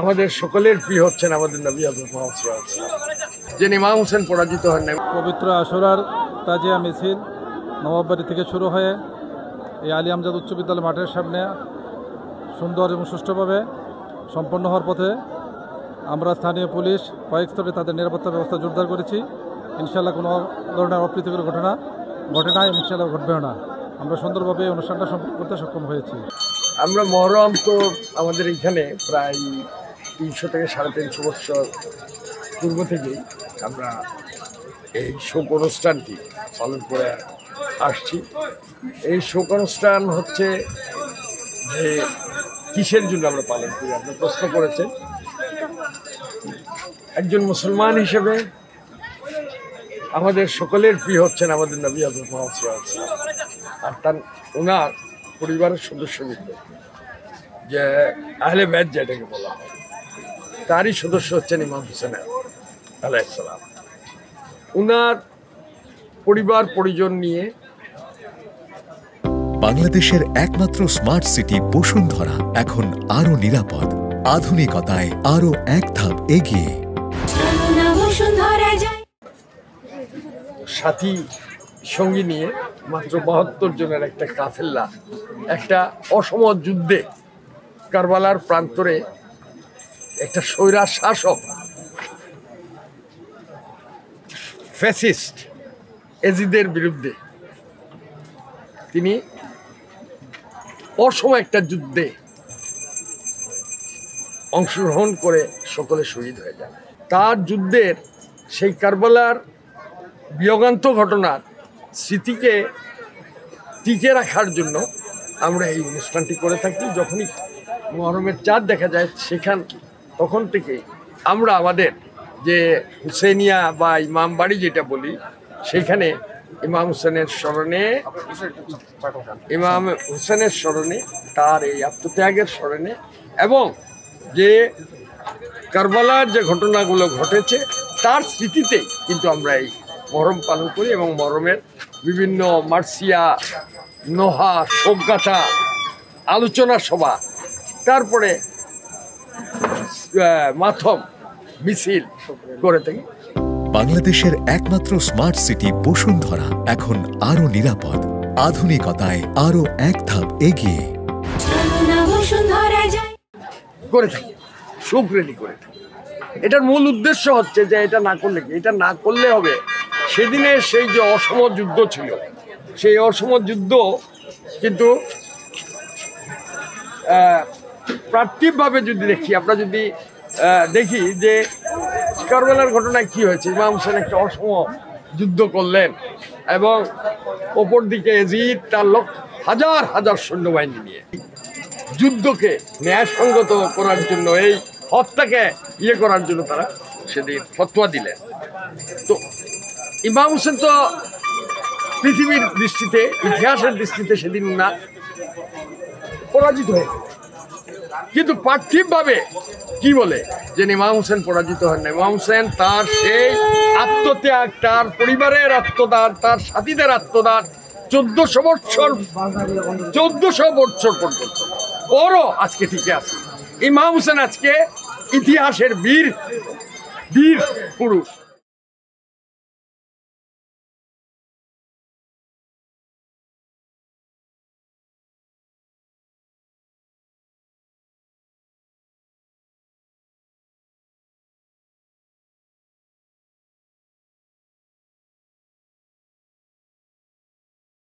আমাদের সকলের প্রিয় হচ্ছেন আমাদের নবী হযরত মুহাম্মদ সাল্লাল্লাহু আলাইহি ওয়াসাল্লাম। যিনি ইমাম হোসেন পরাজিত হন নাই। পবিত্র আশুরার তাজিয়া মিছিল নবাববাড়ি থেকে শুরু হয়ে এই আলী আমজাদ উচ্চ বিদ্যালয় মাঠের সামনে সুন্দর এবং সুষ্ঠুভাবে সম্পন্ন হওয়ার পথে আমরা স্থানীয় পুলিশ কয়েক স্তরে তাদের নিরাপত্তা ব্যবস্থা জোরদার করেছি। ইনশাআল্লাহ কোনো ধরনের অপ্রীতিকর ঘটনা ঘটে না, ইনশাআল্লাহ ঘটবেও না। আমরা সুন্দরভাবে অনুষ্ঠানটা সম্পন্ন করতে সক্ষম হয়েছি। আমরা মহরম তো আমাদের এখানে প্রায় 300 থেকে 350 বছর পূর্ব থেকেই আমরা এই শোক অনুষ্ঠানটি পালন করে আসছি। এই শোক অনুষ্ঠান হচ্ছে যে কিসের জন্য আমরা পালন করি, আপনি প্রশ্ন করেছেন। একজন মুসলমান হিসেবে আমাদের সকলের প্রিয় হচ্ছেন আমাদের নবী হযরত মুহাম্মদ সাল্লাল্লাহু আলাইহি ওয়াসাল্লাম আর তার ওনার পরিবারের সদস্যবৃন্দ, যে আহলে বাইত যেটাকে বলা হয়, তারই সদস্য হচ্ছেন ইমাম হোসেন আলাইহিস সালাম। ওনার পরিবার পরিজন নিয়ে বাংলাদেশের একমাত্র স্মার্ট সিটি বসুন্ধরা এখন আরো নিরাপদ, আধুনিকতায় আরো এক ধাপ এগিয়ে। সাথী সঙ্গী নিয়ে মাত্র 72 জনের একটা কাফেলা একটা অসম যুদ্ধে কারবালার প্রান্তরে একটা স্বৈরা শাসক ফ্যাসিস্ট এজিদের বিরুদ্ধে তিনি অসম একটা যুদ্ধে অংশগ্রহণ করে সকলে শহীদ হয়ে যান। তার যুদ্ধের সেই কারবালার বিয়োগান্ত ঘটনার স্মৃতিকে টিকে রাখার জন্য আমরা এই অনুষ্ঠানটি করে থাকি। যখনই মুহররমের চাঁদ দেখা যায় তখন থেকে আমরা আমাদের যে হুসেনিয়া বা ইমাম বাড়ি যেটা বলি, সেখানে ইমাম হোসেনের স্মরণে তার এই আত্মত্যাগের স্মরণে এবং যে কারবালার যে ঘটনাগুলো ঘটেছে তার স্মৃতিতে কিন্তু আমরা এই মহরম পালন করি। এবং মহরমের বিভিন্ন মার্সিয়া, নোহা, শোকগাথা, আলোচনা সভা, তারপরে মাথম মিছিল করে থাকি। বাংলাদেশের একমাত্র স্মার্ট সিটি বসুন্ধরা এখন আরো নিরাপদ, আধুনিকতায় আরো এক ধাপ এগিয়ে। করে থাকি, সুখ রেডি করে থাকি। এটার মূল উদ্দেশ্য হচ্ছে যে এটা না করলে হবে সেদিনে সেই যে অসম যুদ্ধ ছিল, সেই অসম যুদ্ধ কিন্তু পার্থিবভাবে যদি দেখি, আমরা যদি দেখি যে কারবালার ঘটনায় কি হয়েছে, ইমাম হোসেন একটা অসম যুদ্ধ করলেন এবং ওপর দিকে এজিদ তার হাজার হাজার সৈন্যবাহিনী নিয়ে যুদ্ধকে ন্যায়সঙ্গত করার জন্য, এই হত্যাকে করার জন্য তারা সেদিন ফতোয়া দিলেন। তো ইমাম হোসেন তো পৃথিবীর দৃষ্টিতে, ইতিহাসের দৃষ্টিতে সেদিন না পরাজিত হয়ে, কিন্তু পার্থিবভাবে কি বলে যে ইমাম হোসেন পরাজিত হন না। ইমাম হোসেন তার সেই আত্মত্যাগ, তার পরিবারের আত্মদান, তার সাথীদের আত্মদান 1400 বছর পর্যন্ত ওরও আজকে টিকে আছে। ইমাম হোসেন আজকে ইতিহাসের বীর পুরুষ।